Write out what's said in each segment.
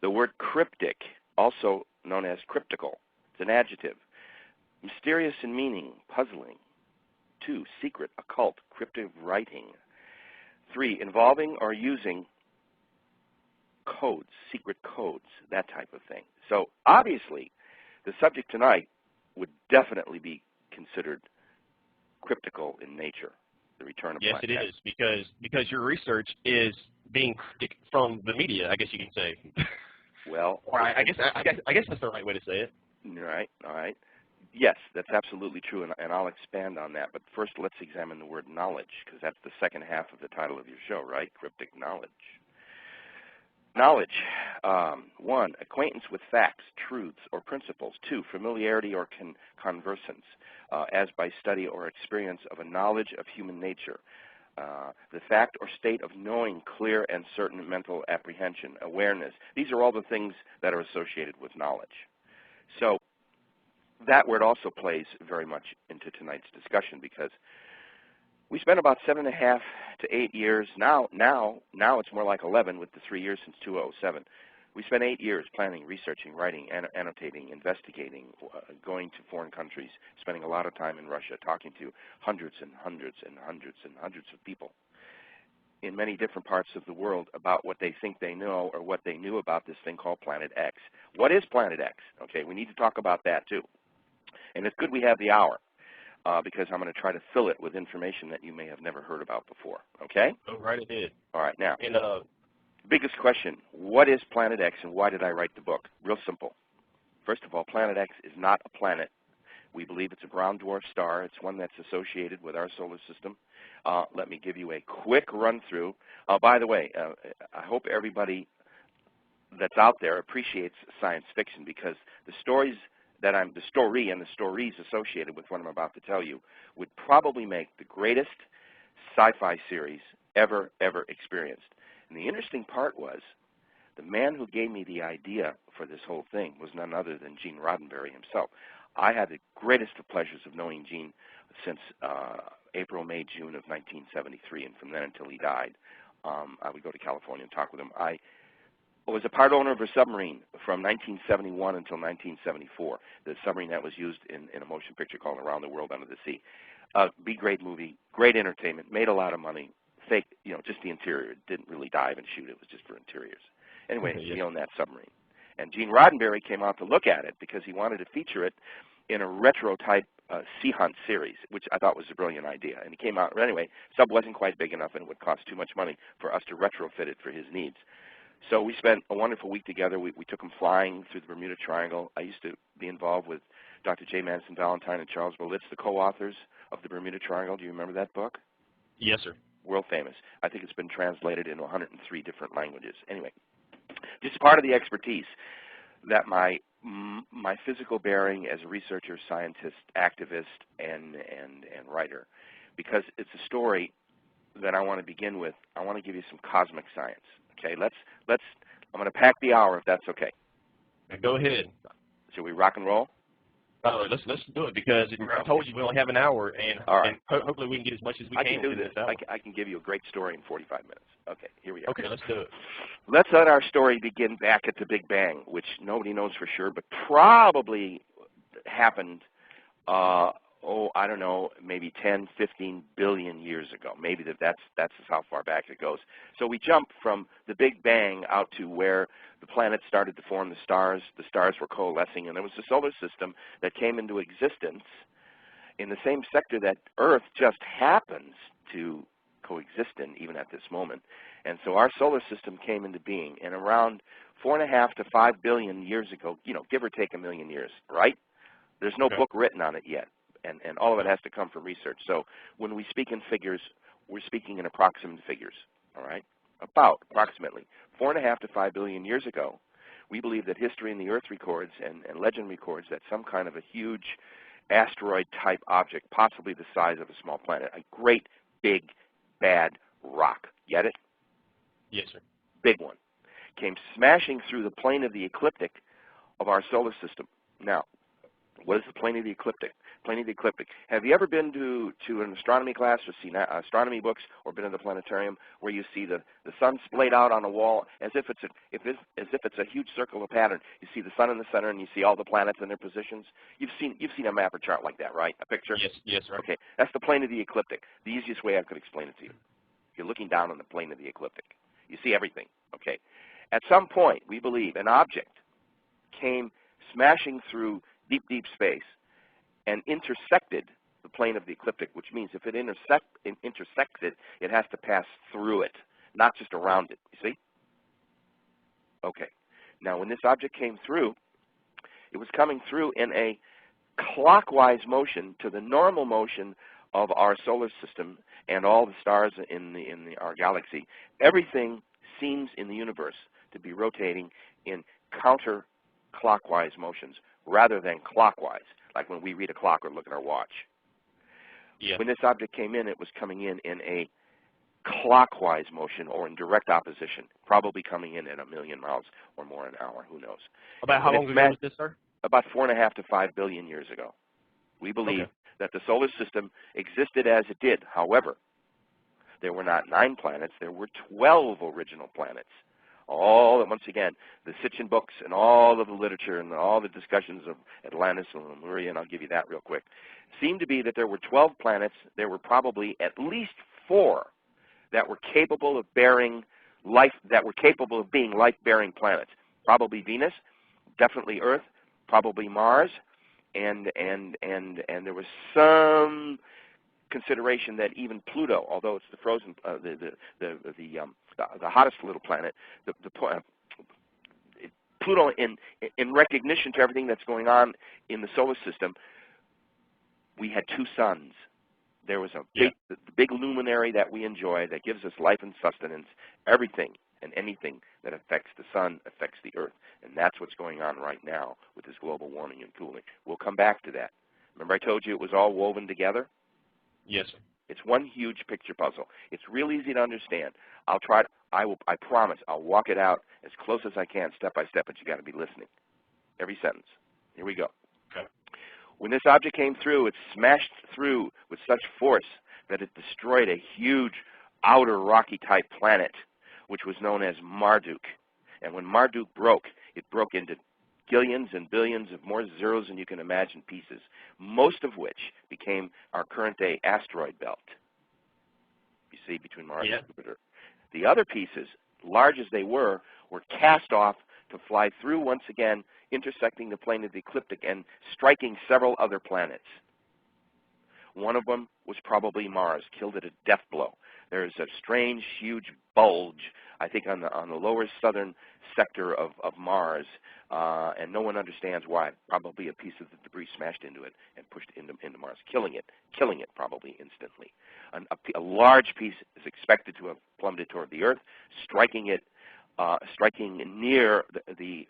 The word cryptic, also known as cryptical, it's an adjective. Mysterious in meaning, puzzling. 2, secret, occult, cryptic writing. 3, involving or using codes, secret codes, that type of thing. So obviously, the subject tonight would definitely be considered cryptical in nature, the return of Yes, it is, because your research is being cryptic from the media, I guess you can say. Well, or I guess that's the right way to say it. All right. Yes, that's absolutely true, and I'll expand on that. But first, let's examine the word knowledge, because that's the second half of the title of your show, right? Cryptic knowledge. Knowledge. 1, acquaintance with facts, truths, or principles. 2, familiarity or conversance, as by study or experience of a knowledge of human nature. The fact or state of knowing clear and certain mental apprehension, awareness. These are all the things that are associated with knowledge. So that word also plays very much into tonight's discussion, because we spent about 7.5 to 8 years. Now it's more like 11 with the 3 years since 2007. We spent 8 years planning, researching, writing, annotating, investigating, going to foreign countries, spending a lot of time in Russia, talking to hundreds and hundreds and hundreds and hundreds of people in many different parts of the world about what they think they know or what they knew about this thing called Planet X. What is Planet X? Okay, we need to talk about that too. And it's good we have the hour, because I'm going to try to fill it with information that you may have never heard about before. Okay? Go right ahead. All right, now. And biggest question, what is Planet X and why did I write the book? Real simple. First of all, Planet X is not a planet. We believe it's a brown dwarf star. It's one that's associated with our solar system. Let me give you a quick run-through. By the way, I hope everybody that's out there appreciates science fiction, because the story and the stories associated with what I'm about to tell you would probably make the greatest sci-fi series ever experienced. And the interesting part was, the man who gave me the idea for this whole thing was none other than Gene Roddenberry himself. I had the greatest of pleasures of knowing Gene since April, May, June of 1973, and from then until he died. I would go to California and talk with him. I was a part owner of a submarine from 1971 until 1974, the submarine that was used in a motion picture called Around the World Under the Sea. Great movie, great entertainment, made a lot of money. Fake, just the interior. It didn't really dive and shoot. It was just for interiors. Anyway, we owned that submarine. And Gene Roddenberry came out to look at it because he wanted to feature it in a retro-type sea hunt series, which I thought was a brilliant idea. And he came out. Anyway, sub wasn't quite big enough, and it would cost too much money for us to retrofit it for his needs. So we spent a wonderful week together. We took him flying through the Bermuda Triangle. I used to be involved with Dr. J. Madison Valentine and Charles Berlitz, the co-authors of the Bermuda Triangle. Do you remember that book? Yes, sir. World famous. I think it's been translated into 103 different languages. Anyway, just part of the expertise that my physical bearing as a researcher, scientist, activist, and writer, because it's a story that I want to begin with. I want to give you some cosmic science. Okay, I'm going to pack the hour if that's okay. Go ahead. Shall we rock and roll? Let's do it, because I told you we only have an hour, and, right. and hopefully we can get as much as we can. I can do this. I can give you a great story in 45 minutes. Okay, here we go. Okay, let's do it. Let's let our story begin back at the Big Bang, which nobody knows for sure, but probably happened, I don't know, maybe 10, 15 billion years ago. Maybe that's how far back it goes. So we jump from the Big Bang out to where the planets started to form, the stars were coalescing, and there was a solar system that came into existence in the same sector that Earth just happens to coexist in, even at this moment. And so our solar system came into being, and around 4.5 to 5 billion years ago, give or take a million years, right? There's no book written on it yet, and all of it has to come from research. So when we speak in figures, we're speaking in approximate figures, all right? About approximately 4.5 to 5 billion years ago, we believe that history in the Earth records and legend records that some kind of a huge asteroid-type object, possibly the size of a small planet, a great, big, bad rock, get it? Yes, sir. Big one, came smashing through the plane of the ecliptic of our solar system. Now, what is the plane of the ecliptic? plane of the ecliptic. Have you ever been to an astronomy class or seen astronomy books or been in the planetarium where you see the sun splayed out on a wall as if it's a huge circular pattern? You see the sun in the center and you see all the planets in their positions. You've seen a map or chart like that, right? A picture? Yes, yes, right. Okay, that's the plane of the ecliptic. The easiest way I could explain it to you. You're looking down on the plane of the ecliptic. You see everything, okay? At some point, we believe an object came smashing through deep, deep space and intersected the plane of the ecliptic, which means if it intersects it, it has to pass through it, not just around it, you see? Okay. Now, when this object came through, it was coming through in a clockwise motion to the normal motion of our solar system and all the stars in our galaxy. Everything seems in the universe to be rotating in counterclockwise motions rather than clockwise, like when we read a clock or look at our watch. Yeah. When this object came in, it was coming in a clockwise motion or in direct opposition, probably coming in at 1,000,000 miles or more an hour, who knows. About how long ago was this, sir? About 4.5 to 5 billion years ago. We believe that the solar system existed as it did. However, there were not 9 planets, there were 12 original planets. All, once again, the Sitchin books and all of the literature and all the discussions of Atlantis and Lemuria, and I'll give you that real quick, seem to be that there were 12 planets. There were probably at least 4 that were capable of bearing life, that were capable of being life-bearing planets. Probably Venus, definitely Earth, probably Mars, and there was some consideration that even Pluto, although it's the frozen, the hottest little planet, Pluto, in recognition to everything that's going on in the solar system, we had 2 suns. There was a big luminary that we enjoy that gives us life and sustenance. Everything and anything that affects the sun affects the Earth, and that's what's going on right now with this global warming and cooling. We'll come back to that. Remember I told you it was all woven together? Yes, sir. It's one huge picture puzzle. It's real easy to understand. I promise I'll walk it out as close as I can, step by step, but you got to be listening. Every sentence. Here we go. Okay. When this object came through, it smashed through with such force that it destroyed a huge outer rocky-type planet, which was known as Marduk. And when Marduk broke, it broke into billions and billions of more zeros than you can imagine pieces, most of which became our current-day asteroid belt, you see, between Mars and Jupiter. The other pieces, large as they were cast off to fly through once again, intersecting the plane of the ecliptic and striking several other planets. One of them was probably Mars, killed it a death blow. There's a strange, huge bulge, I think, on the lower southern sector of Mars, and no one understands why. Probably a piece of the debris smashed into it and pushed into Mars, killing it probably instantly. A large piece is expected to have plummeted toward the Earth, striking near the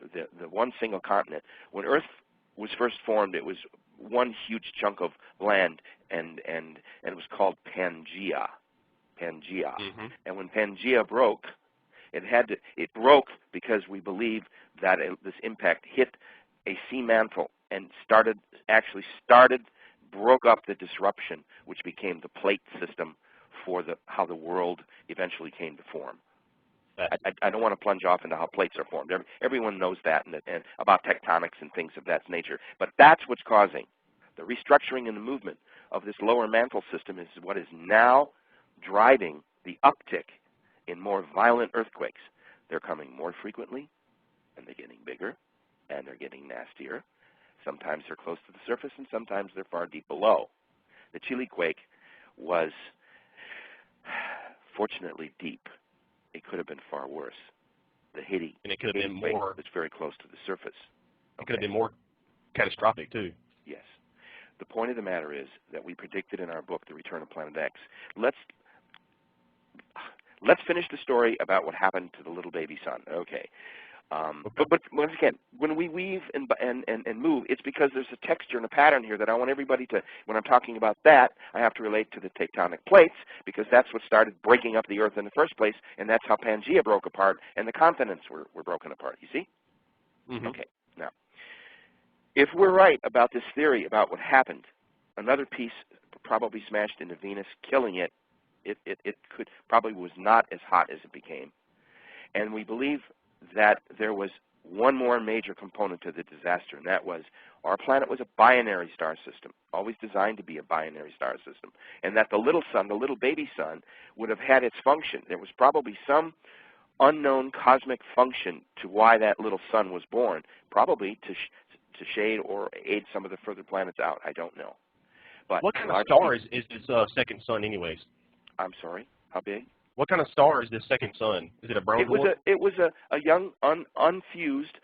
one single continent. When Earth was first formed, it was one huge chunk of land, and it was called Pangea. Mm-hmm. And when Pangea broke, it broke because we believe that this impact hit a sea mantle and broke up the disruption, which became the plate system for how the world eventually came to form. I don't want to plunge off into how plates are formed. Everyone knows that and about tectonics and things of that nature. But that's what's causing the restructuring and the movement of this lower mantle system is what is now driving the uptick in more violent earthquakes. They're coming more frequently, and they're getting bigger, and they're getting nastier. Sometimes they're close to the surface, and sometimes they're far deep below. The Chile quake was fortunately deep. It could have been far worse. The Haiti quake was very close to the surface. It could have been more catastrophic, too. Yes. The point of the matter is that we predicted in our book, The Return of Planet X. Let's finish the story about what happened to the little baby son. Okay. But once again, when we weave and move, it's because there's a texture and a pattern here that I want everybody to, when I'm talking about that, I have to relate to the tectonic plates, because that's what started breaking up the Earth in the first place, and that's how Pangea broke apart and the continents were broken apart, you see? Mm-hmm. Okay. Now, if we're right about this theory about what happened, another piece probably smashed into Venus, killing it. It could probably was not as hot as it became. And we believe that there was one more major component to the disaster, and that was our planet was a binary star system, always designed to be a binary star system, and that the little sun, the little baby sun, would have had its function. There was probably some unknown cosmic function to why that little sun was born, probably to shade or aid some of the further planets out. I don't know. But what kind of star is this second sun, anyways? I'm sorry, how big? What kind of star is this second sun? Is it a brown dwarf? It was a young, unfused,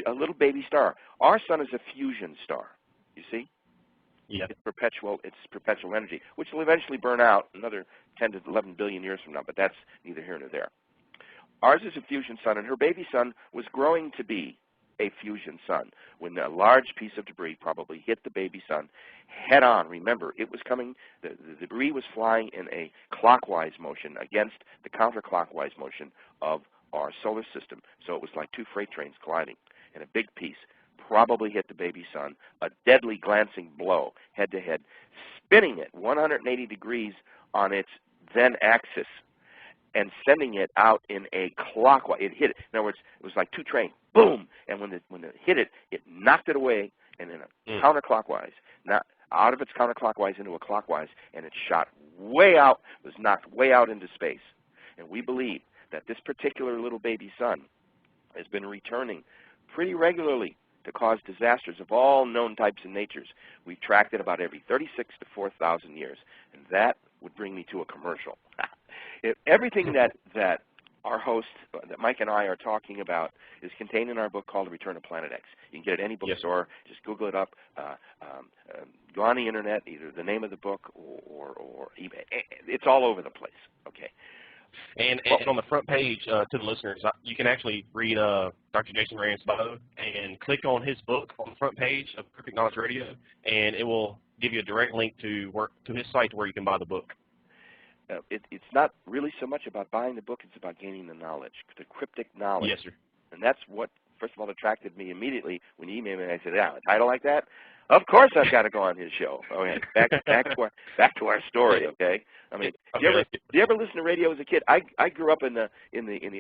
a little baby star. Our sun is a fusion star, you see? Yeah. It's perpetual energy, which will eventually burn out another 10 to 11 billion years from now, but that's neither here nor there. Ours is a fusion sun, and her baby sun was growing to be a fusion sun when a large piece of debris probably hit the baby sun head on. Remember, it was coming, the debris was flying in a clockwise motion against the counterclockwise motion of our solar system. So it was like two freight trains colliding, and a big piece probably hit the baby sun, a deadly glancing blow, head to head, spinning it 180 degrees on its then axis, and sending it out in a clockwise. It hit it. In other words, it was like two trains. Boom! And when it hit it, it knocked it away, and in a counterclockwise, not out of its counterclockwise into a clockwise, and it shot way out, was knocked way out into space. And we believe that this particular little baby sun has been returning pretty regularly to cause disasters of all known types and natures. We've tracked it about every 36 to 4,000 years, and that would bring me to a commercial. Everything that our host, that Mike and I are talking about, is contained in our book called The Return of Planet X. You can get it at any bookstore. Just Google it up. Go on the Internet, either the name of the book or eBay. It's all over the place. Okay. And on the front page, to the listeners, you can actually read Dr. Jason Rand's bio and click on his book on the front page of Perfect Knowledge Radio, and it will give you a direct link to his site where you can buy the book. It's not really so much about buying the book, it's about gaining the knowledge, the cryptic knowledge. Yes, sir. And that's what, first of all, attracted me immediately when you emailed me and I said, yeah, a title like that? Of course I've got to go on his show. Okay, back to our story, okay? I mean, okay. do you ever listen to radio as a kid? I grew up in the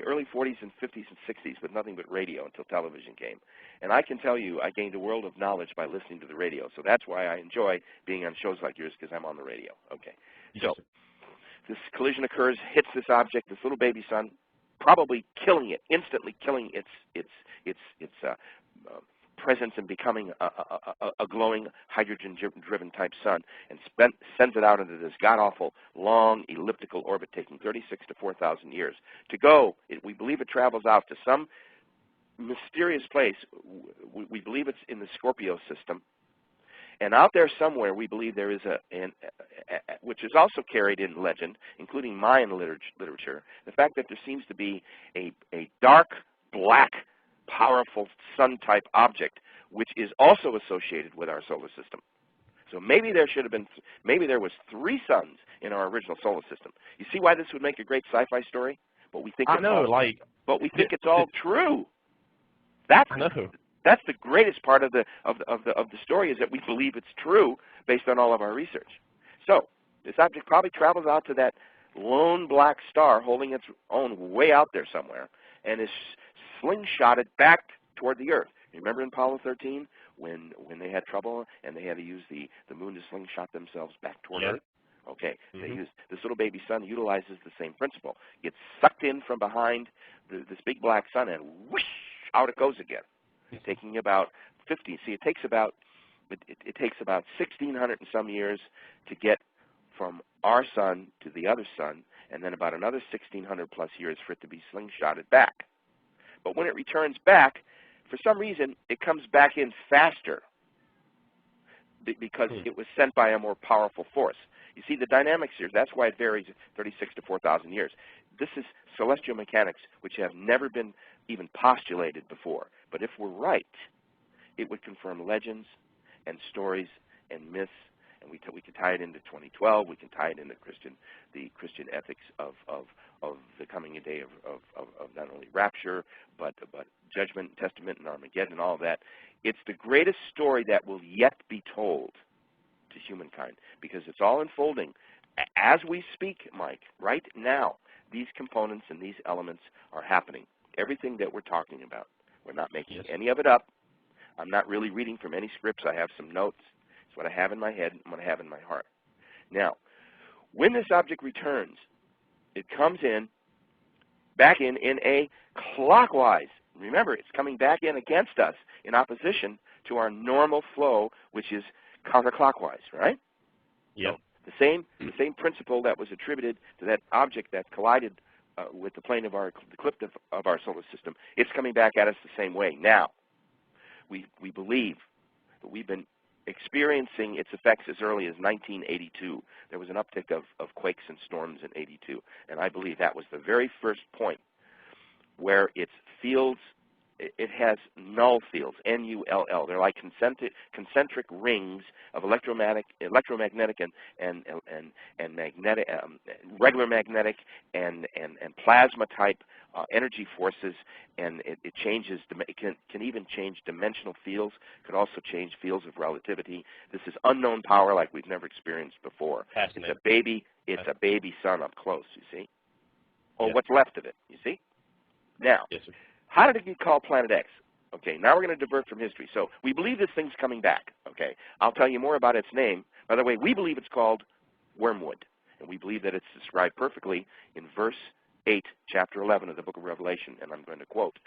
early 40s and 50s and 60s with nothing but radio until television came. And I can tell you I gained a world of knowledge by listening to the radio. So that's why I enjoy being on shows like yours, because I'm on the radio. Okay. Yes, So sir. This collision occurs, hits this object, this little baby sun, probably killing it, instantly killing its presence and becoming a glowing hydrogen-driven type sun, and sends it out into this god-awful long elliptical orbit, taking 36 to 4,000 years to go. We believe it travels out to some mysterious place. We believe it's in the Scorpio system. And out there somewhere, we believe there is which is also carried in legend, including Mayan literature, the fact that there seems to be a dark, black, powerful sun-type object, which is also associated with our solar system. So maybe there should have been, maybe there was 3 suns in our original solar system. You see why this would make a great sci-fi story? But we think it's all true. That's the greatest part of the story, is that we believe it's true based on all of our research. So this object probably travels out to that lone black star holding its own way out there somewhere, and is slingshotted back toward the Earth. Remember in Apollo 13 when they had trouble and they had to use the moon to slingshot themselves back toward Earth? Okay, they use this little baby sun utilizes the same principle. Gets sucked in from behind this big black sun, and whoosh, out it goes again. Taking about 50. See, it takes about 1,600 and some years to get from our sun to the other sun, and then about another 1,600 plus years for it to be slingshotted back. But when it returns back, for some reason, it comes back in faster because it was sent by a more powerful force. You see, the dynamics here, that's why it varies 36 to 4,000 years. This is celestial mechanics, which have never been even postulated before. But if we're right, it would confirm legends and stories and myths, and we can tie it into 2012. We can tie it into the Christian ethics of the coming day of not only rapture, but judgment, testament, and Armageddon, and all that. It's the greatest story that will yet be told to humankind, because it's all unfolding as we speak, Mike. Right now, these components and these elements are happening. Everything that we're talking about. We're not making any of it up. I'm not really reading from any scripts. I have some notes. It's what I have in my head and what I have in my heart. Now, when this object returns, it comes in, back in a clockwise. Remember, it's coming back in against us in opposition to our normal flow, which is counterclockwise, right? Yep. So the same principle that was attributed to that object that collided with the plane of the eclipse of our solar system, it's coming back at us the same way. Now, we believe that we've been experiencing its effects as early as 1982. There was an uptick of quakes and storms in 82, and I believe that was the very first point where its fields, it has null fields, N-U-L-L. They're like concentric rings of electromagnetic and magnetic, regular magnetic and plasma type energy forces, and it changes. It can even change dimensional fields. Could also change fields of relativity. This is unknown power like we've never experienced before. It's a baby. It's a baby sun up close. You see, or what's left of it. You see. Now, how did it get called Planet X? Okay, now we're going to divert from history. So we believe this thing's coming back. Okay, I'll tell you more about its name. By the way, we believe it's called wormwood, and we believe that it's described perfectly in verse 8, chapter 11 of the book of Revelation, and I'm going to quote,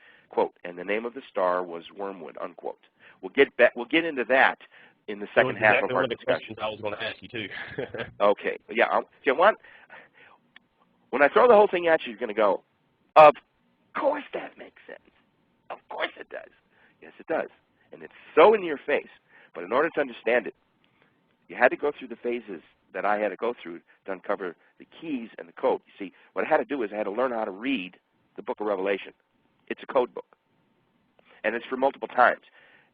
and the name of the star was wormwood, unquote. We'll get into that in the second half of our discussion. I was going to ask you, too. Okay, yeah, when I throw the whole thing at you, you're going to go, of course that makes sense. Of course it does. Yes, it does. And it's so in your face. But in order to understand it, you had to go through the phases that I had to go through to uncover the keys and the code. You see, what I had to do is I had to learn how to read the book of Revelation. It's a code book. And it's for multiple times.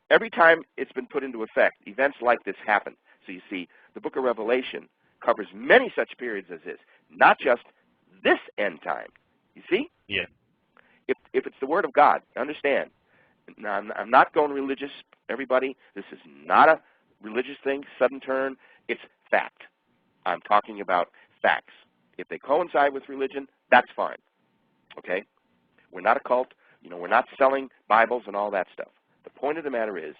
Every time it's been put into effect, events like this happen. So you see, the book of Revelation covers many such periods as this, not just this end time. You see? Yeah. If it's the Word of God, understand. Now, I'm not going religious, everybody. This is not a religious thing, sudden turn. It's fact. I'm talking about facts. If they coincide with religion, that's fine. Okay? We're not a cult. We're not selling Bibles and all that stuff. The point of the matter is,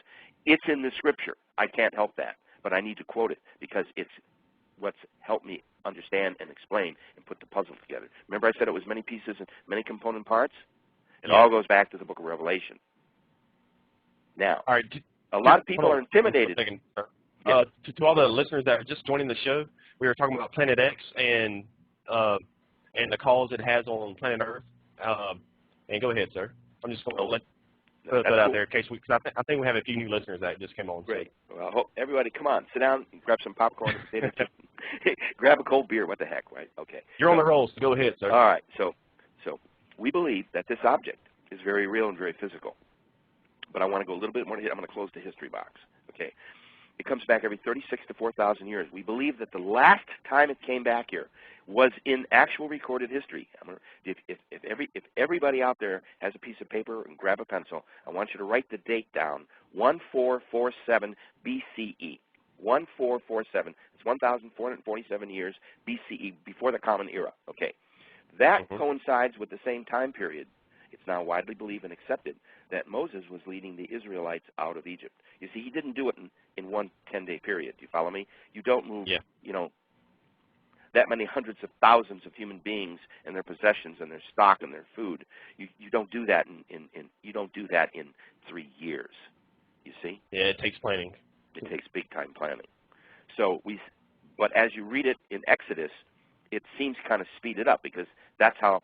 it's in the Scripture. I can't help that, but I need to quote it because it's what's helped me understand and explain and put the puzzle together. Remember I said it was many pieces and many component parts? It all goes back to the book of Revelation. Now, all right, a lot of people are intimidated. To all the listeners that are just joining the show, we were talking about Planet X and the cause it has on planet Earth. And go ahead, sir. I'm just going to put that out there in case because I think we have a few new listeners that just came on. Great. Well, everybody, come on, sit down, grab some popcorn, grab a cold beer. What the heck, right? Okay. You're on the roll, so go ahead, sir. All right. So we believe that this object is very real and very physical. But I want to go a little bit more. I'm going to close the history box. Okay. It comes back every 36 to 4,000 years. We believe that the last time it came back here was in actual recorded history. If everybody out there has a piece of paper and grab a pencil, I want you to write the date down, 1447 BCE. 1447. It's 1,447 years BCE, before the Common Era. Okay. That coincides with the same time period. It's now widely believed and accepted that Moses was leading the Israelites out of Egypt. You see, he didn't do it in one 10-day period. Do you follow me? You don't move, that many hundreds of thousands of human beings and their possessions and their stock and their food. You don't do that in 3 years. You see? Yeah, it takes planning. It takes big time planning. But as you read it in Exodus, it seems kind of speeded up because that's how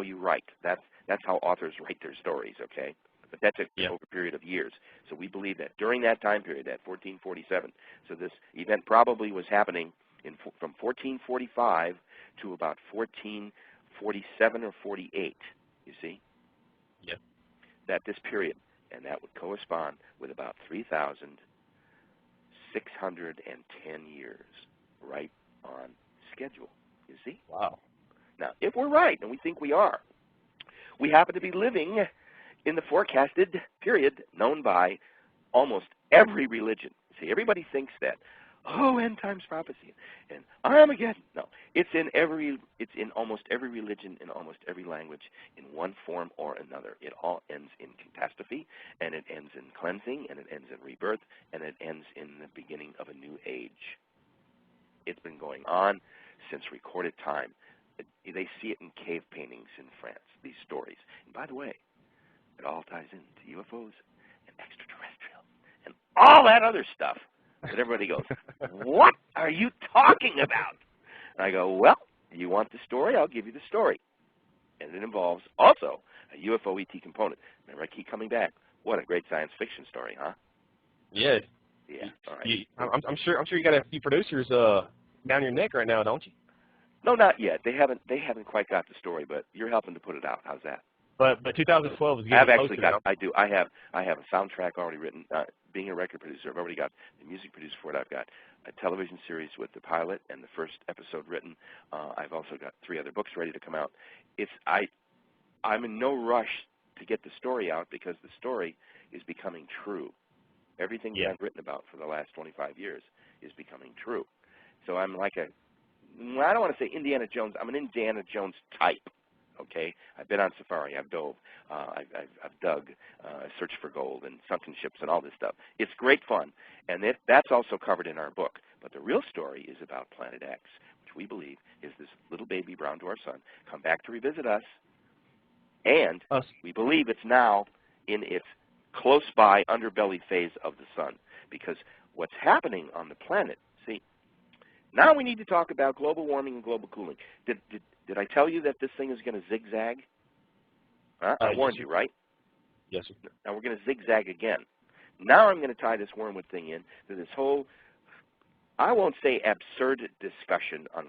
you write. That's how authors write their stories, okay? But that's over a period of years. So we believe that during that time period, that 1447, so this event probably was happening from 1445 to about 1447 or 48, you see? Yep. That this period, and that would correspond with about 3,610 years, right on schedule, you see? Wow. Now, if we're right, and we think we are, we happen to be living in the forecasted period known by almost every religion. See, everybody thinks that, oh, end times prophecy, and Armageddon. No, it's in almost every religion, in almost every language, in one form or another. It all ends in catastrophe, and it ends in cleansing, and it ends in rebirth, and it ends in the beginning of a new age. It's been going on since recorded time. They see it in cave paintings in France, these stories. And by the way, it all ties into UFOs and extraterrestrial and all that other stuff that everybody goes, what are you talking about? And I go, well, you want the story? I'll give you the story. And it involves also a UFO ET component. Remember, I keep coming back. What a great science fiction story, huh? Yeah. Yeah. All right. I'm sure you got a few producers down your neck right now, don't you? No, not yet. They haven't quite got the story, but you're helping to put it out. How's that? But 2012 is getting I've actually closer. I have a soundtrack already written. Being a record producer, I've already got the music produced for it. I've got a television series with the pilot and the first episode written. I've also got 3 other books ready to come out. I'm in no rush to get the story out because the story is becoming true. Everything that I've written about for the last 25 years is becoming true. So I'm like I don't want to say Indiana Jones. I'm an Indiana Jones type. Okay, I've been on safari. I've dove. I've dug, searched for gold and sunken ships and all this stuff. It's great fun, and that's also covered in our book. But the real story is about Planet X, which we believe is this little baby brown dwarf sun come back to revisit us, and we believe it's now in its close by underbelly phase of the sun, because what's happening on the planet. See, now we need to talk about global warming and global cooling. Did I tell you that this thing is going to zigzag? Huh? I warned you, right? Yes, sir. Now we're going to zigzag again. Now I'm going to tie this wormwood thing in to this whole, I won't say absurd discussion on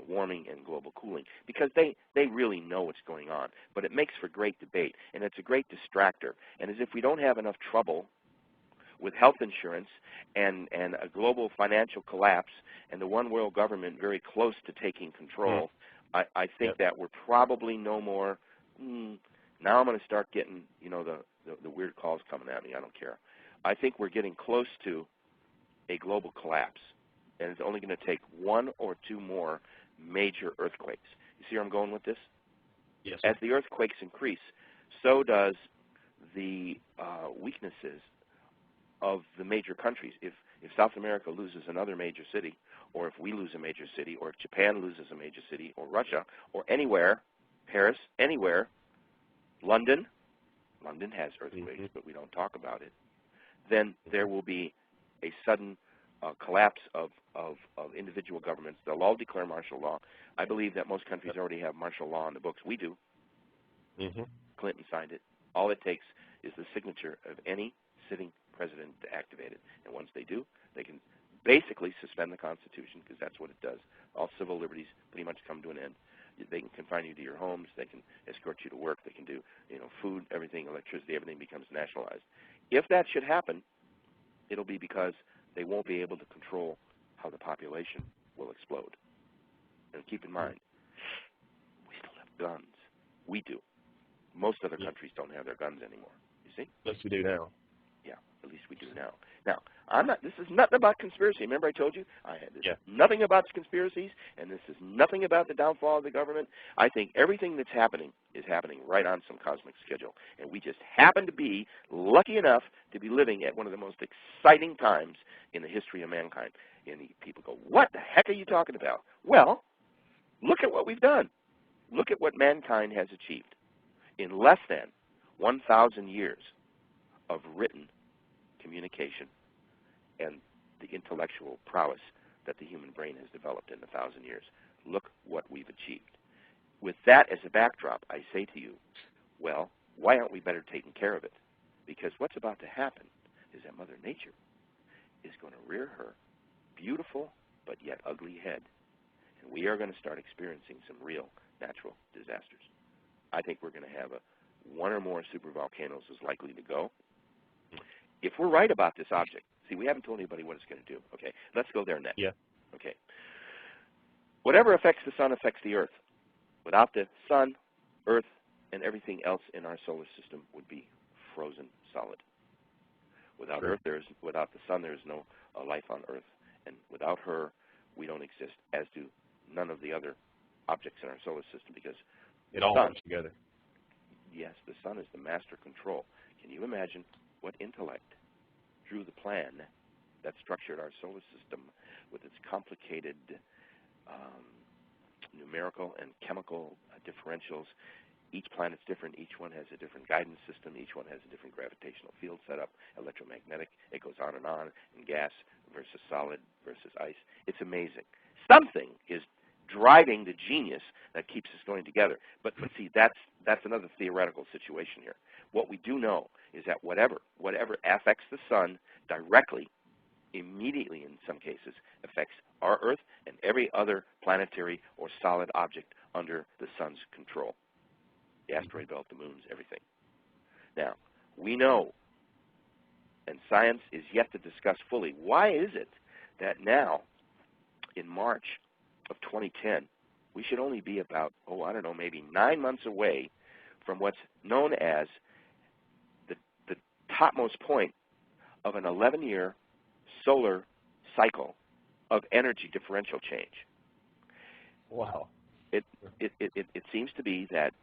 warming and global cooling, because they really know what's going on. But it makes for great debate, and it's a great distractor. And as if we don't have enough trouble with health insurance and a global financial collapse and the one world government very close to taking control, I think that we're probably no more. Now I'm going to start getting, the weird calls coming at me. I don't care. I think we're getting close to a global collapse, and it's only going to take 1 or 2 more major earthquakes. You see where I'm going with this? Yes. As the earthquakes increase, so does the weaknesses of the major countries. If South America loses another major city, or if we lose a major city, or if Japan loses a major city, or Russia, or anywhere, Paris, anywhere, London has earthquakes, but we don't talk about it, then there will be a sudden collapse of individual governments. They'll all declare martial law. I believe that most countries already have martial law in the books. We do. Clinton signed it. All it takes is the signature of any sitting president to activate it. And once they do, they can basically suspend the Constitution, because that's what it does. All civil liberties pretty much come to an end. They can confine you to your homes. They can escort you to work. They can do, food, everything, electricity, everything becomes nationalized. If that should happen, it'll be because they won't be able to control how the population will explode. And keep in mind, we still have guns. We do. Most other countries don't have their guns anymore. You see? Yes, we do now. Yeah, at least we do now. Now, this is nothing about conspiracy. Remember I told you? Nothing about conspiracies, and this is nothing about the downfall of the government. I think everything that's happening is happening right on some cosmic schedule. And we just happen to be lucky enough to be living at one of the most exciting times in the history of mankind. And people go, what the heck are you talking about? Well, look at what we've done. Look at what mankind has achieved. In less than 1,000 years of written communication and the intellectual prowess that the human brain has developed in 1,000 years. Look what we've achieved. With that as a backdrop, I say to you, well, why aren't we better taking care of it? Because what's about to happen is that Mother Nature is going to rear her beautiful but yet ugly head, and we are going to start experiencing some real natural disasters. I think we're going to have 1 or more supervolcanoes is likely to go. If we're right about this object, see, we haven't told anybody what it's going to do. Okay, let's go there next. Yeah. Okay. Whatever affects the sun affects the Earth. Without the sun, Earth, and everything else in our solar system would be frozen solid. Without Earth, without the sun, there is no life on Earth. And without her, we don't exist, as do none of the other objects in our solar system, because it all comes together. Yes, the sun is the master control. Can you imagine what intellect drew the plan that structured our solar system with its complicated numerical and chemical differentials? Each planet's different. Each one has a different guidance system. Each one has a different gravitational field setup, electromagnetic. It goes on, and gas versus solid versus ice. It's amazing. Something is driving the genius that keeps us going together. But see, that's another theoretical situation here. What we do know is that whatever affects the sun directly, immediately in some cases, affects our Earth and every other planetary or solid object under the sun's control. The asteroid belt, the moons, everything. Now, we know, and science is yet to discuss fully, why is it that now, in March of 2010, we should only be about, I don't know, maybe 9 months away from what's known as the topmost point of an 11-year solar cycle of energy differential change. Wow. It seems to be that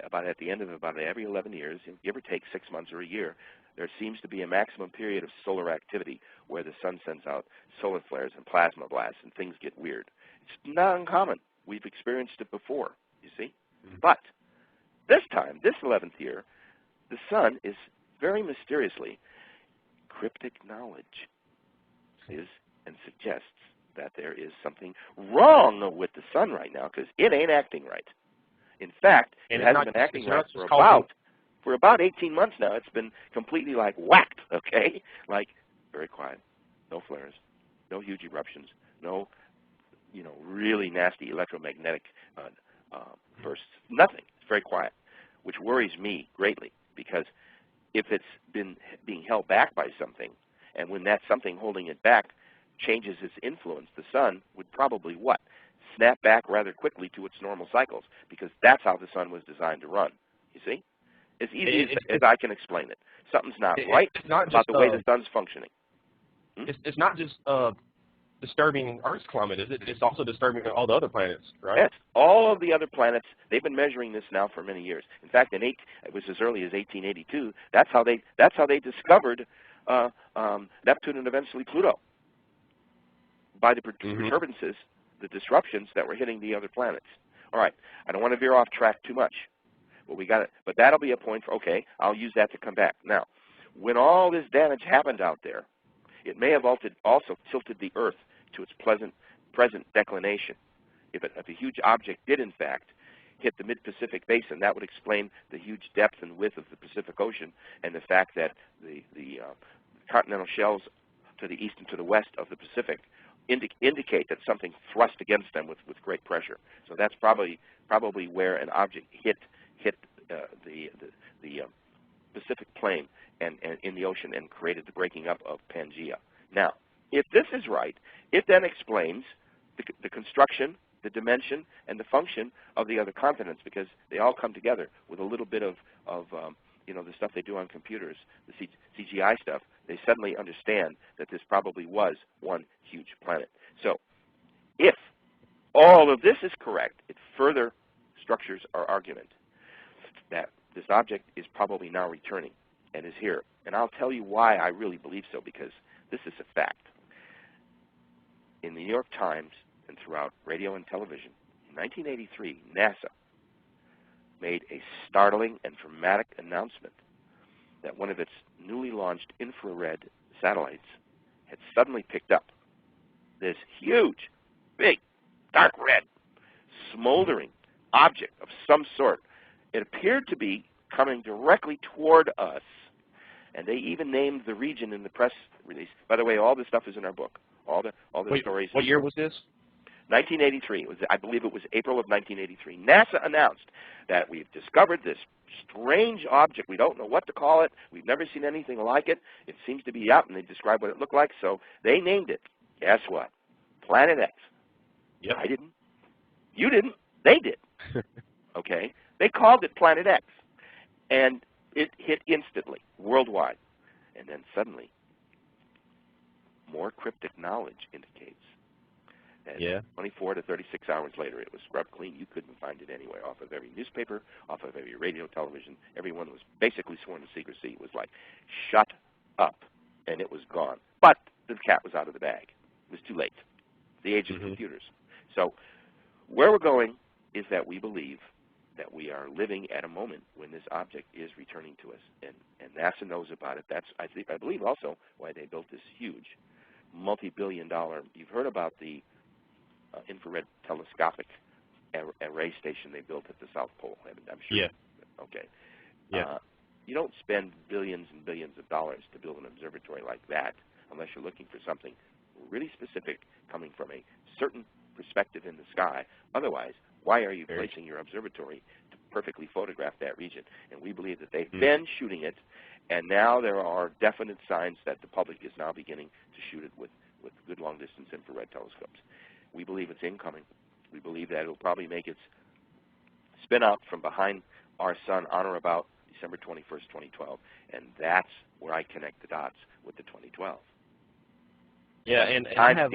about at the end of about every 11 years, give or take 6 months or a year, there seems to be a maximum period of solar activity where the sun sends out solar flares and plasma blasts and things get weird. It's not uncommon. We've experienced it before, you see. But this time, this 11th year, the sun is very mysteriously, cryptic knowledge is and suggests that there is something wrong with the sun right now because it ain't acting right. In fact, it hasn't been acting right for about 18 months now. It's been completely like whacked, okay? Like very quiet, no flares, no huge eruptions, no, really nasty electromagnetic bursts, nothing. It's very quiet, which worries me greatly because if it's been being held back by something, and when that something holding it back changes its influence, the sun would probably what? Snap back rather quickly to its normal cycles, because that's how the sun was designed to run. You see? As easy as I can explain it. Something's not right about the way the sun's functioning. It's not just disturbing Earth's climate, is it? It's also disturbing all the other planets, right? Yes, all of the other planets. They've been measuring this now for many years. In fact, it was as early as 1882. That's how they discovered Neptune and eventually Pluto, by the perturbances, the disruptions that were hitting the other planets. All right, I don't want to veer off track too much, but that'll be a point for, okay, I'll use that to come back. Now, when all this damage happened out there, it may have also tilted the Earth to its present declination. If a huge object did, in fact, hit the mid-Pacific basin, that would explain the huge depth and width of the Pacific Ocean and the fact that the continental shelves to the east and to the west of the Pacific indicate that something thrust against them with great pressure. So that's probably where an object hit the Pacific plain and in the ocean and created the breaking up of Pangea. Now, if this is right, it then explains the construction, the dimension, and the function of the other continents, because they all come together with a little bit of the stuff they do on computers, the CGI stuff. They suddenly understand that this probably was one huge planet. So if all of this is correct, it further structures our argument that this object is probably now returning and is here. And I'll tell you why I really believe so, because this is a fact. In the New York Times and throughout radio and television, in 1983, NASA made a startling and dramatic announcement that one of its newly launched infrared satellites had suddenly picked up this huge, big, dark red, smoldering object of some sort. It appeared to be coming directly toward us, and they even named the region in the press release. By the way, all this stuff is in our book. All the stories. What year was this? 1983. I believe it was April of 1983. NASA announced that we've discovered this strange object. We don't know what to call it. We've never seen anything like it. It seems to be out, and they described what it looked like, so they named it. Guess what? Planet X. Yep. I didn't. You didn't. They did. Okay? They called it Planet X, and it hit instantly, worldwide. And then suddenly, more cryptic knowledge indicates that Yeah. 24 to 36 hours later, it was scrubbed clean. You couldn't find it anywhere. Off of every newspaper, off of every radio, television, everyone was basically sworn to secrecy. It was like, shut up, and it was gone. But the cat was out of the bag. It was too late. The age of computers. So where we're going is that we believe that we are living at a moment when this object is returning to us, and NASA knows about it. That's, I believe, also why they built this huge, multi-billion-dollar. You've heard about the infrared telescopic array station they built at the South Pole. I'm sure. Yeah. Okay. Yeah. You don't spend billions and billions of dollars to build an observatory like that unless you're looking for something really specific coming from a certain perspective in the sky. Otherwise, why are you placing your observatory to perfectly photograph that region? And we believe that they've been shooting it, and now there are definite signs that the public is now beginning to shoot it with good long-distance infrared telescopes. We believe it's incoming. We believe that it will probably make its spin out from behind our sun on or about December 21st, 2012, and that's where I connect the dots with the 2012. Yeah, and I have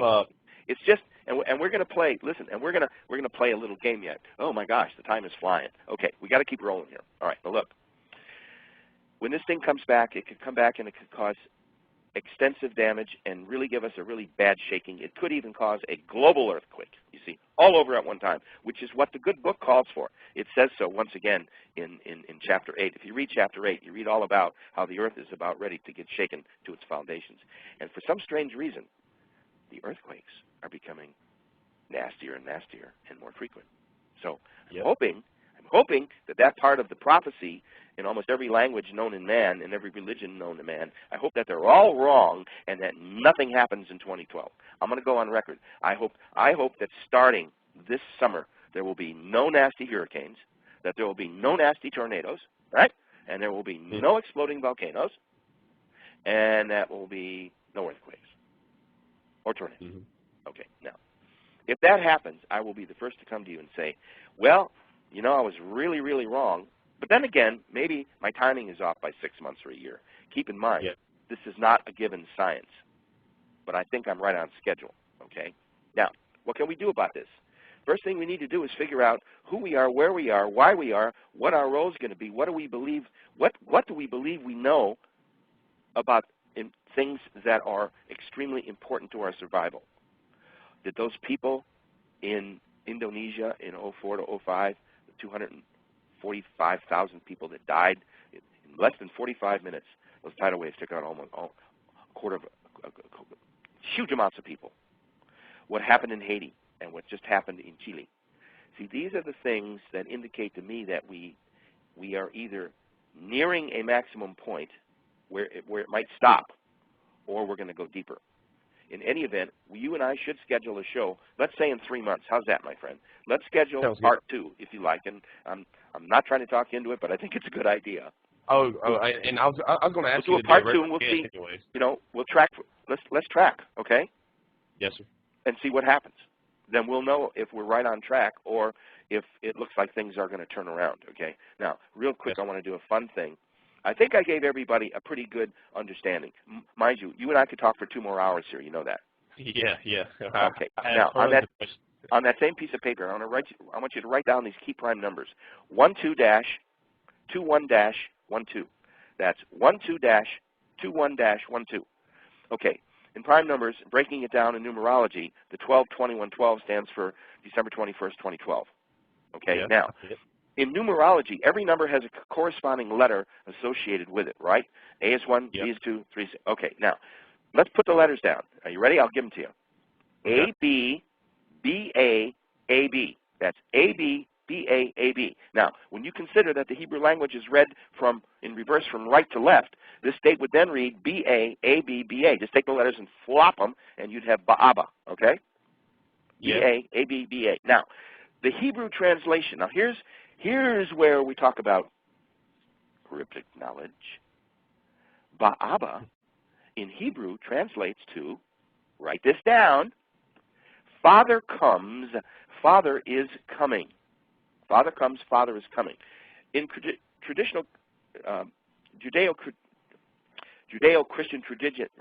it's just, and we're going to play. Listen, and we're going to play a little game yet. Oh my gosh, the time is flying. Okay, we got to keep rolling here. All right, now look. When this thing comes back, it could come back and it could cause extensive damage and really give us a really bad shaking. It could even cause a global earthquake, you see, all over at one time, which is what the good book calls for. It says so once again in Chapter 8. If you read Chapter 8, you read all about how the earth is about ready to get shaken to its foundations. And for some strange reason, the earthquakes are becoming nastier and nastier and more frequent. So I'm hoping that part of the prophecy in almost every language known in man and every religion known to man, I hope that they're all wrong and that nothing happens in 2012. I'm going to go on record. I hope that starting this summer there will be no nasty hurricanes, that there will be no nasty tornadoes, right? And there will be no exploding volcanoes, and that will be no earthquakes or tornadoes. Okay, now, if that happens, I will be the first to come to you and say, well, you know, I was really, really wrong. But then again, maybe my timing is off by 6 months or a year. Keep in mind, this is not a given science. But I think I'm right on schedule, okay? Now, what can we do about this? First thing we need to do is figure out who we are, where we are, why we are, what our role is going to be, what do we believe, what do we believe we know about things that are extremely important to our survival. Did those people in Indonesia in 04 to 05, the 245,000 people that died in less than 45 minutes, those tidal waves took out almost a quarter of huge amounts of people. What happened in Haiti and what just happened in Chile. See, these are the things that indicate to me that we are either nearing a maximum point where it might stop, or we're going to go deeper. In any event, you and I should schedule a show, let's say in 3 months. How's that, my friend? Let's schedule part 2, if you like. And I'm not trying to talk you into it, but I think it's a good idea. I was going to ask you to do a part 2, and we'll see. Anyways. You know, we'll track. Let's track, okay? Yes, sir. And see what happens. Then we'll know if we're right on track or if it looks like things are going to turn around, okay? Now, real quick, I want to do a fun thing. I think I gave everybody a pretty good understanding. Mind you, you and I could talk for 2 more hours here. You know that. Yeah. Okay. Now, on that same piece of paper, I want you to write down these key prime numbers: 12-21-12. That's 12-21-12. Okay. In prime numbers, breaking it down in numerology, the 12-21-12 stands for December 21st, 2012. Okay. Yeah. Now. In numerology, every number has a corresponding letter associated with it, right? A is 1, B is 2, 3 is... Okay, now, let's put the letters down. Are you ready? I'll give them to you. A, B, B, A, A, B. That's A, B, B, A, A, B. Now, when you consider that the Hebrew language is read in reverse from right to left, this state would then read B, A, A, B, B, A. Just take the letters and flop them, and you'd have Ba'aba, okay? B, A, A, B, B, A. Now, the Hebrew translation. Now, here's where we talk about cryptic knowledge. Ba'aba in Hebrew translates to, write this down, Father comes, Father is coming. Father comes, Father is coming. In traditional Judeo-Christian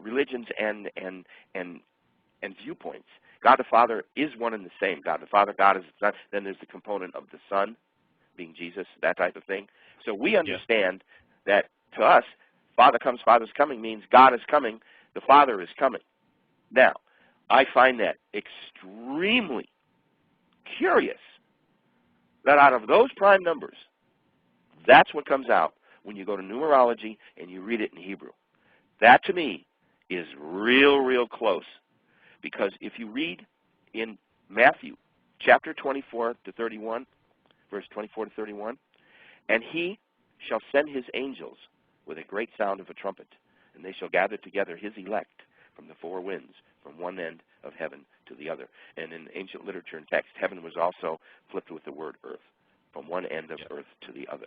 religions and viewpoints. God the Father is one and the same. God the Father, God is the Son. Then there's the component of the Son, being Jesus, that type of thing. So we understand that to us, Father comes, Father's coming means God is coming, the Father is coming. Now, I find that extremely curious that out of those prime numbers, that's what comes out when you go to numerology and you read it in Hebrew. That to me is real close, because if you read in Matthew chapter 24 to 31, verse 24 to 31, and he shall send his angels with a great sound of a trumpet, and they shall gather together his elect from the four winds, from one end of heaven to the other. And in ancient literature and text, heaven was also flipped with the word earth, from one end of earth to the other.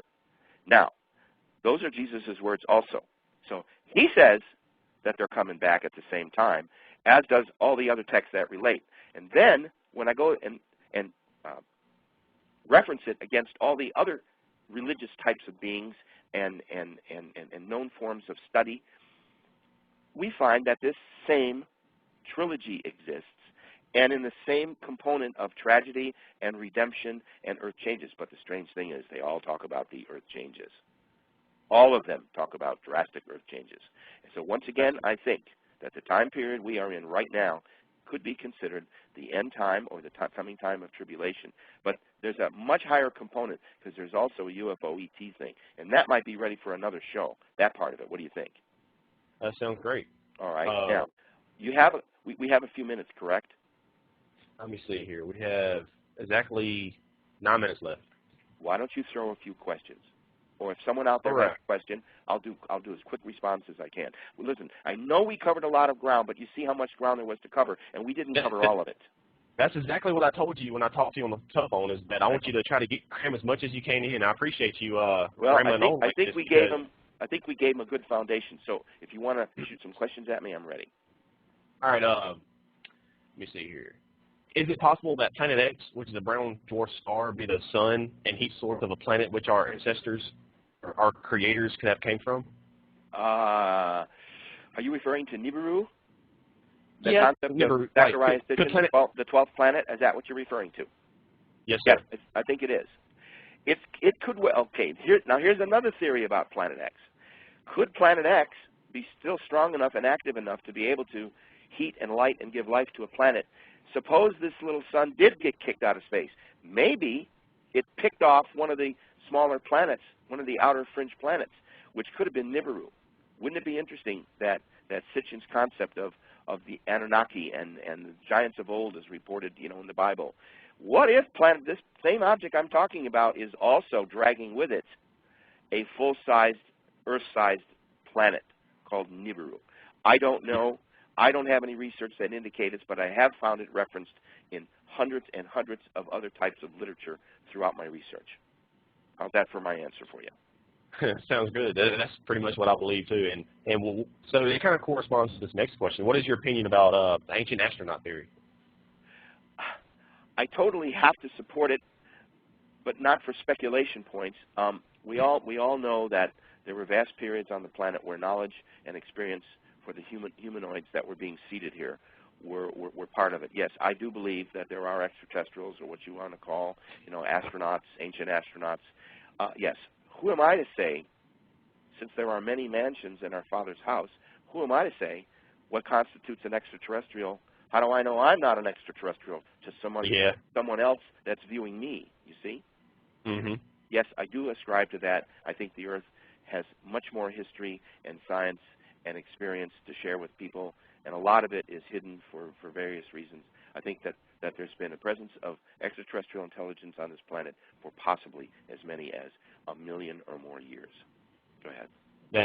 Now, those are Jesus' words also. So he says that they're coming back at the same time, as does all the other texts that relate. And then when I go and reference it against all the other religious types of beings and known forms of study, we find that this same trilogy exists, and in the same component of tragedy and redemption and earth changes. But the strange thing is they all talk about the earth changes. All of them talk about drastic earth changes. And so once again, I think that the time period we are in right now could be considered the end time or the coming time of tribulation. But there's a much higher component, because there's also a UFO ET thing. And that might be ready for another show, that part of it. What do you think? That sounds great. All right. Now, you have we have a few minutes, correct? Let me see here. We have exactly 9 minutes left. Why don't you throw a few questions? Or if someone out there has a question, I'll do as quick response as I can. Well, listen, I know we covered a lot of ground, but you see how much ground there was to cover, and we didn't cover all of it. That's exactly what I told you when I talked to you on the telephone, is that I want you to try to cram as much as you can in. I appreciate you rambling on like this. I think we gave him a good foundation. So if you want to shoot some questions at me, I'm ready. All right. Let me see here. Is it possible that Planet X, which is a brown dwarf star, be the sun and heat source of a planet which our ancestors, or our creators, could have came from? Are you referring to Nibiru? The yeah, concept Nibiru, of Zacharias' vision, the 12th planet? Is that what you're referring to? Yes, sir. Yes, I think it is. It could. Okay. Here's another theory about Planet X. Could Planet X be still strong enough and active enough to be able to heat and light and give life to a planet? Suppose this little sun did get kicked out of space. Maybe it picked off one of the smaller planets, one of the outer fringe planets, which could have been Nibiru. Wouldn't it be interesting that Sitchin's concept of the Anunnaki and the giants of old is reported, in the Bible? What if this same object I'm talking about is also dragging with it a full-sized, Earth-sized planet called Nibiru? I don't know. I don't have any research that indicates it, but I have found it referenced in hundreds and hundreds of other types of literature throughout my research. How's that for my answer for you? Sounds good. That's pretty much what I believe too. So it kind of corresponds to this next question. What is your opinion about the ancient astronaut theory? I totally have to support it, but not for speculation points. We all know that there were vast periods on the planet where knowledge and experience for the humanoids that were being seated here were part of it. Yes, I do believe that there are extraterrestrials, or what you want to call, astronauts, ancient astronauts. Yes. Who am I to say, since there are many mansions in our Father's house, who am I to say what constitutes an extraterrestrial? How do I know I'm not an extraterrestrial to someone else that's viewing me, you see? Mm-hmm. Yes, I do ascribe to that. I think the Earth has much more history and science and experience to share with people, and a lot of it is hidden for various reasons. I think that there's been a presence of extraterrestrial intelligence on this planet for possibly as many as 1 million or more years. Go ahead.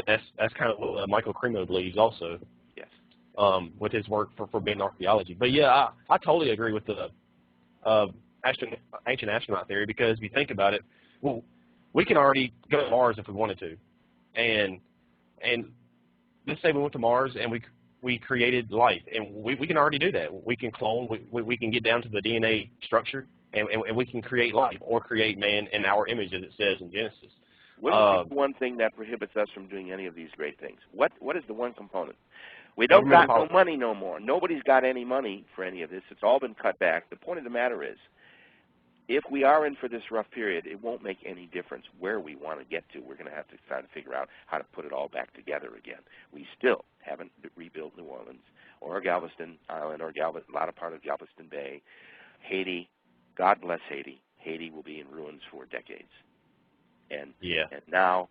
That's kind of what Michael Cremo believes also. Yes. With his work for forbidden archaeology. But yeah, I totally agree with the ancient astronaut theory, because if you think about it, well, we can already go to Mars if we wanted to, and let's say we went to Mars and we created life, and we can already do that. We can clone, we can get down to the DNA structure, and we can create life or create man in our image, as it says in Genesis. What is the one thing that prohibits us from doing any of these great things? What is the one component? We don't got no money no more. Nobody's got any money for any of this. It's all been cut back. The point of the matter is, if we are in for this rough period, it won't make any difference where we want to get to. We're going to have to try to figure out how to put it all back together again. We still haven't rebuilt New Orleans or Galveston Island or a lot of part of Galveston Bay. Haiti, God bless Haiti. Haiti will be in ruins for decades. And now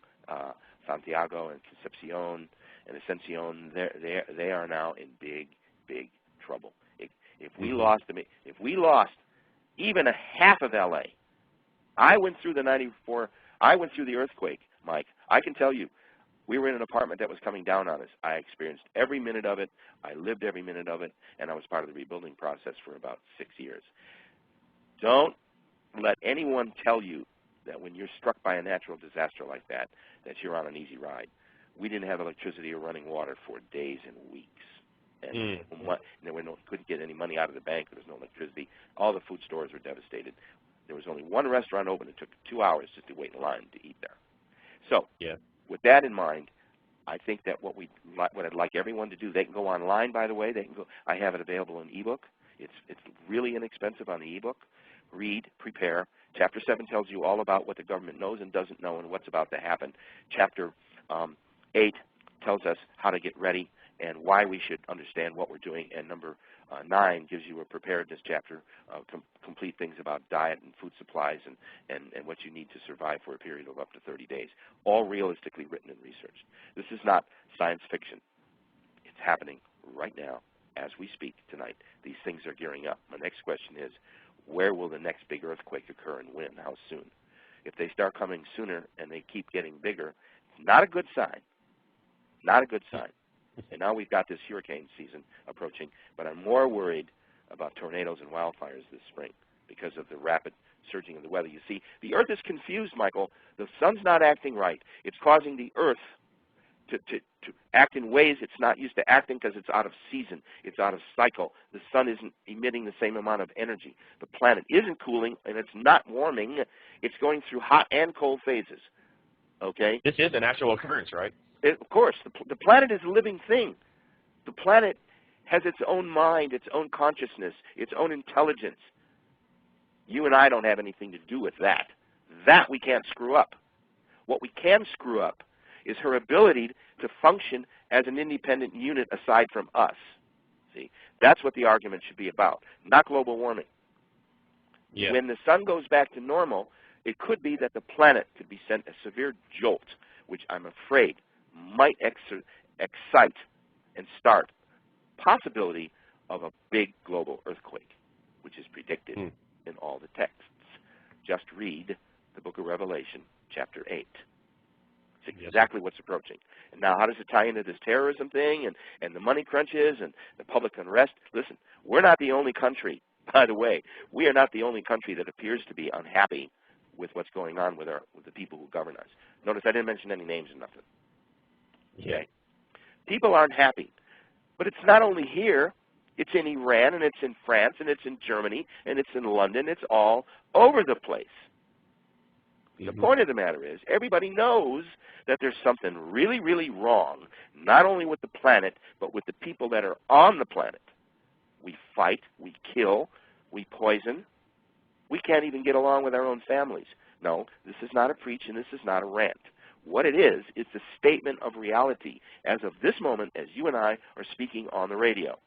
Santiago and Concepcion and Ascension, they are now in big, big trouble. If we lost them, if we lost even a half of LA, I went through the earthquake, Mike. I can tell you, we were in an apartment that was coming down on us. I experienced every minute of it. I lived every minute of it, and I was part of the rebuilding process for about 6 years. Don't let anyone tell you that when you're struck by a natural disaster like that, that you're on an easy ride. We didn't have electricity or running water for days and weeks. And couldn't get any money out of the bank. There was no electricity. All the food stores were devastated. There was only one restaurant open. It took 2 hours just to wait in line to eat there. So with that in mind, I think that what I'd like everyone to do, they can go online, by the way. They can go. I have it available in ebook. It's really inexpensive on the ebook. Read, prepare. Chapter 7 tells you all about what the government knows and doesn't know and what's about to happen. Chapter 8 tells us how to get ready and why we should understand what we're doing. And number 9 gives you a preparedness chapter, complete things about diet and food supplies and what you need to survive for a period of up to 30 days, all realistically written and researched. This is not science fiction. It's happening right now as we speak tonight. These things are gearing up. My next question is, where will the next big earthquake occur and when? How soon? If they start coming sooner and they keep getting bigger, it's not a good sign. Not a good sign. And now we've got this hurricane season approaching, but I'm more worried about tornadoes and wildfires this spring because of the rapid surging of the weather. You see, the earth is confused, Michael. The sun's not acting right. It's causing the earth to act in ways it's not used to acting because it's out of season. It's out of cycle. The sun isn't emitting the same amount of energy. The planet isn't cooling, and it's not warming. It's going through hot and cold phases. Okay? This is a natural occurrence, right? Of course. The planet is a living thing. The planet has its own mind, its own consciousness, its own intelligence. You and I don't have anything to do with that. That we can't screw up. What we can screw up is her ability to function as an independent unit aside from us. See, that's what the argument should be about, not global warming. Yeah. When the sun goes back to normal, it could be that the planet could be sent a severe jolt, which I'm afraid might excite and start possibility of a big global earthquake, which is predicted in all the texts. Just read the book of Revelation, chapter 8. It's exactly what's approaching. And now how does it tie into this terrorism thing and the money crunches and the public unrest? Listen, we're not the only country, by the way. We are not the only country that appears to be unhappy with what's going on with the people who govern us. Notice I didn't mention any names or nothing. Okay? People aren't happy. But it's not only here. It's in Iran, and it's in France, and it's in Germany, and it's in London. It's all over the place. The point of the matter is, everybody knows that there's something really, really wrong, not only with the planet, but with the people that are on the planet. We fight, we kill, we poison. We can't even get along with our own families. No, this is not a preach, and this is not a rant. What it is a statement of reality as of this moment as you and I are speaking on the radio.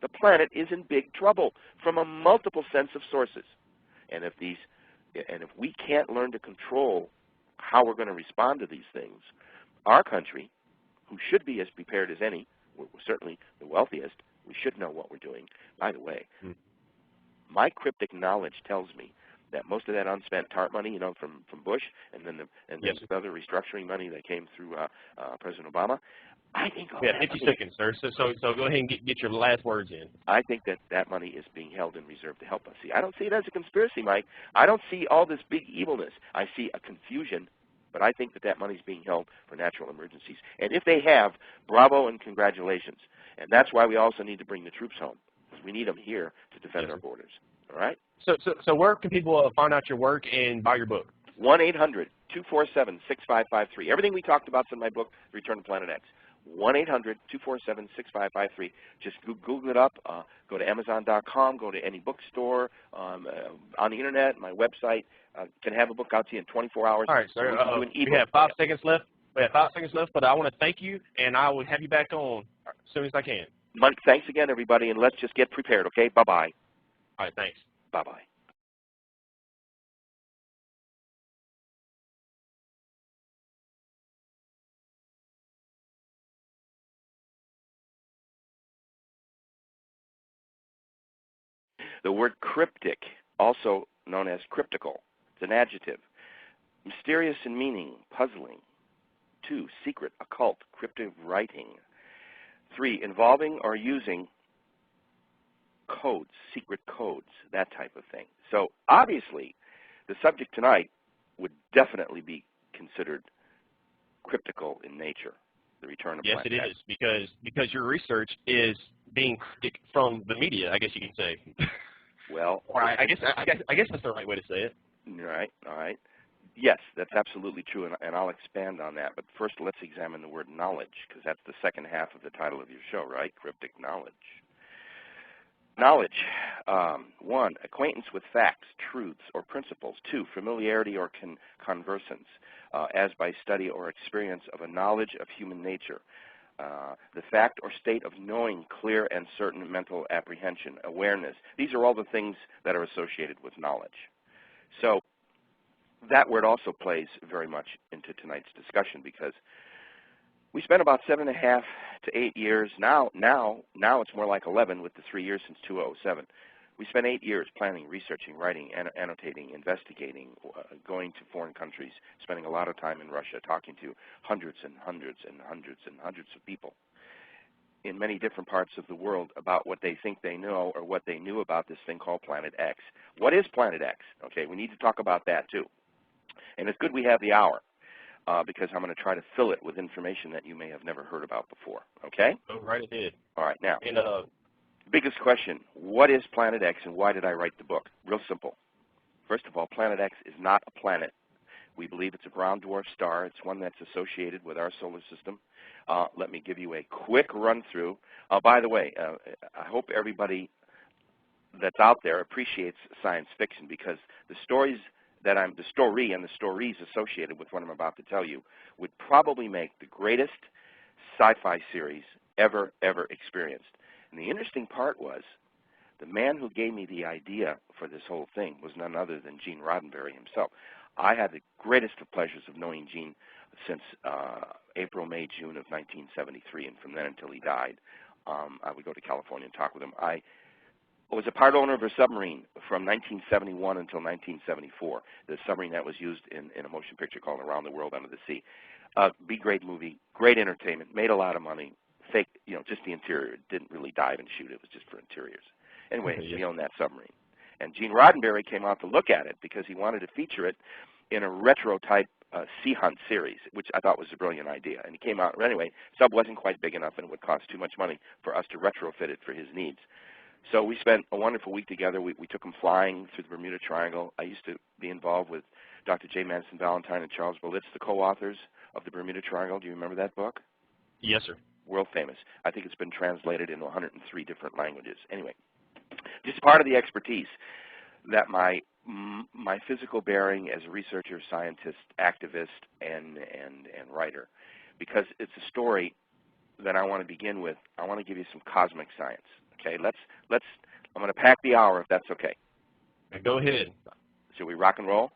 The planet is in big trouble from a multiple sense of sources. And if we can't learn to control how we're going to respond to these things, our country, who should be as prepared as any, we're certainly the wealthiest, we should know what we're doing. By the way, my cryptic knowledge tells me that most of that unspent TARP money, from Bush, and then the other restructuring money that came through President Obama, I think. 50 seconds, sir. So go ahead and get your last words in. I think that money is being held in reserve to help us. See, I don't see it as a conspiracy, Mike. I don't see all this big evilness. I see a confusion, but I think that money is being held for natural emergencies. And if they have, bravo and congratulations. And that's why we also need to bring the troops home, because we need them here to defend our borders. All right? So where can people find out your work and buy your book? 1-800-286-8255. 1-800-247-6553. Everything we talked about is in my book, Return to Planet X. 1-800-247-6553. Just Google it up. Go to Amazon.com. Go to any bookstore on the internet. My website can have a book out to you in 24 hours. All right, sir. We have 5 seconds left. We have 5 seconds left, but I want to thank you, and I will have you back on as soon as I can. Mike, thanks again, everybody, and let's just get prepared, okay? Bye-bye. All right, thanks. Bye-bye. The word cryptic, also known as cryptical, it's an adjective. Mysterious in meaning, puzzling. 2, secret, occult, cryptic writing. 3, involving or using codes, secret codes, that type of thing. So obviously, the subject tonight would definitely be considered cryptical in nature, the return of Planet X. Yes, it is, because your research is being cryptic from the media, I guess you can say. Well, or I guess that's the right way to say it. All right. Yes, that's absolutely true, and I'll expand on that. But first, let's examine the word knowledge, because that's the second half of the title of your show, right? Cryptic knowledge. Knowledge. 1, acquaintance with facts, truths, or principles. 2, familiarity or conversance, as by study or experience of a knowledge of human nature. The fact or state of knowing, clear and certain mental apprehension, awareness. These are all the things that are associated with knowledge. So that word also plays very much into tonight's discussion, because we spent about 7.5 to 8 years. Now it's more like 11 with the 3 years since 2007. We spent 8 years planning, researching, writing, annotating, investigating, going to foreign countries, spending a lot of time in Russia, talking to hundreds and hundreds and hundreds and hundreds of people in many different parts of the world about what they think they know or what they knew about this thing called Planet X. What is Planet X? Okay, we need to talk about that too. And it's good we have the hour, because I'm going to try to fill it with information that you may have never heard about before. Okay? Go right ahead. All right, now. And biggest question, what is Planet X and why did I write the book? Real simple. First of all, Planet X is not a planet. We believe it's a brown dwarf star. It's one that's associated with our solar system. Let me give you a quick run-through. By the way, I hope everybody that's out there appreciates science fiction, because the story and the stories associated with what I'm about to tell you would probably make the greatest sci-fi series ever experienced. And the interesting part was, the man who gave me the idea for this whole thing was none other than Gene Roddenberry himself. I had the greatest of pleasures of knowing Gene since April, May, June of 1973, and from then until he died. I would go to California and talk with him. I was a part owner of a submarine from 1971 until 1974, the submarine that was used in a motion picture called Around the World Under the Sea. Great movie, great entertainment, made a lot of money. Fake, just the interior. It didn't really dive and shoot. It was just for interiors. Anyway, we owned that submarine. And Gene Roddenberry came out to look at it because he wanted to feature it in a retro-type sea hunt series, which I thought was a brilliant idea. And he came out. Anyway, sub wasn't quite big enough, and it would cost too much money for us to retrofit it for his needs. So we spent a wonderful week together. We took him flying through the Bermuda Triangle. I used to be involved with Dr. J. Madison Valentine and Charles Berlitz, the co-authors of the Bermuda Triangle. Do you remember that book? Yes, sir. World famous. I think it's been translated into 103 different languages. Anyway, just part of the expertise that my physical bearing as a researcher, scientist, activist, and writer, because it's a story that I want to begin with. I want to give you some cosmic science. Okay, I'm going to pack the hour if that's okay. Go ahead. Should we rock and roll?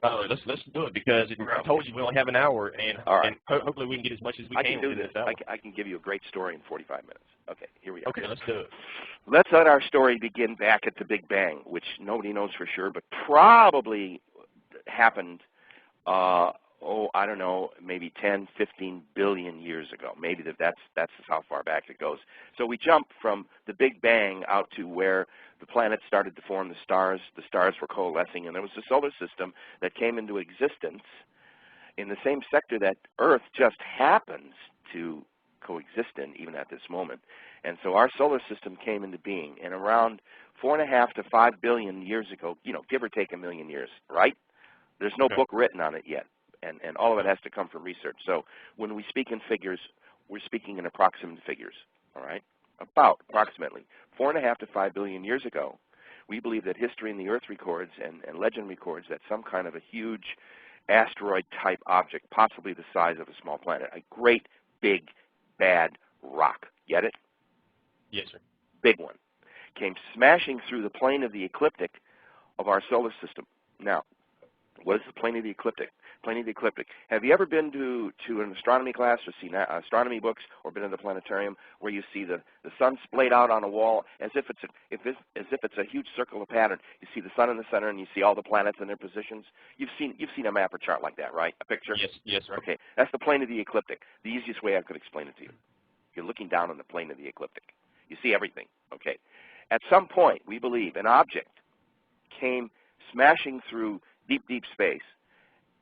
Let's do it, because I told you we only have an hour, and, all right. and hopefully we can get as much as we can. I can do this. I can give you a great story in 45 minutes. Okay, here we are. Okay, let's do it. Let's let our story begin back at the Big Bang, which nobody knows for sure, but probably happened, I don't know, maybe 10, 15 billion years ago. Maybe that's how far back it goes. So we jump from the Big Bang out to where the planets started to form, the stars were coalescing, and there was a solar system that came into existence in the same sector that Earth just happens to coexist in, even at this moment. And so our solar system came into being, and around 4.5 to 5 billion years ago, give or take a million years, right? There's no book written on it yet. and all of it has to come from research. So when we speak in figures, we're speaking in approximate figures, all right? About approximately 4.5 to 5 billion years ago, we believe that history in the Earth records and legend records that some kind of a huge asteroid-type object, possibly the size of a small planet, a great, big, bad rock. Get it? Yes, sir. Big one. Came smashing through the plane of the ecliptic of our solar system. Now, what is the plane of the ecliptic? Plane of the ecliptic. Have you ever been to an astronomy class or seen astronomy books or been in the planetarium where you see the sun splayed out on a wall as if it's a huge circular pattern? You see the sun in the center and you see all the planets in their positions. You've seen a map or chart like that, right? A picture? Yes, yes, sir. Okay, that's the plane of the ecliptic. The easiest way I could explain it to you. You're looking down on the plane of the ecliptic. You see everything. Okay. At some point, we believe an object came smashing through deep, deep space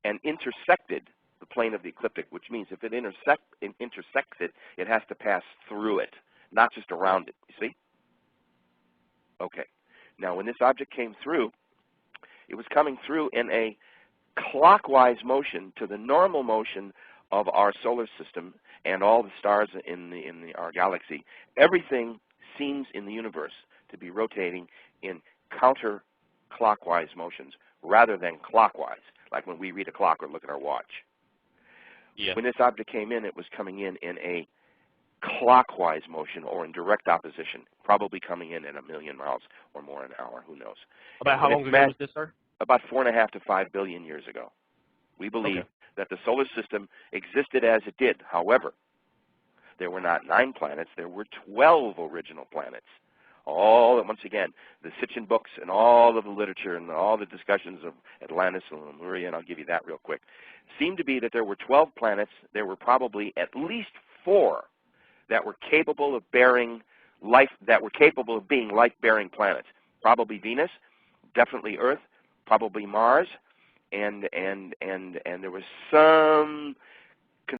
and intersected the plane of the ecliptic, which means if it intersects it, it has to pass through it, not just around it. You see? Okay. Now, when this object came through, it was coming through in a clockwise motion to the normal motion of our solar system and all the stars in our galaxy. Everything seems in the universe to be rotating in counterclockwise motions rather than clockwise, like when we read a clock or look at our watch. Yeah. When this object came in, it was coming in a clockwise motion or in direct opposition, probably coming in at 1,000,000 miles or more an hour. Who knows? About how long ago was this, sir? About 4.5 to 5 billion years ago. We believe that the solar system existed as it did. However, there were not 9 planets. There were 12 original planets. All, once again, the Sitchin books and all of the literature and all the discussions of Atlantis and Lemuria, and I'll give you that real quick, seem to be that there were 12 planets. There were probably at least 4 that were capable of bearing life, that were capable of being life-bearing planets. Probably Venus, definitely Earth, probably Mars, and there was some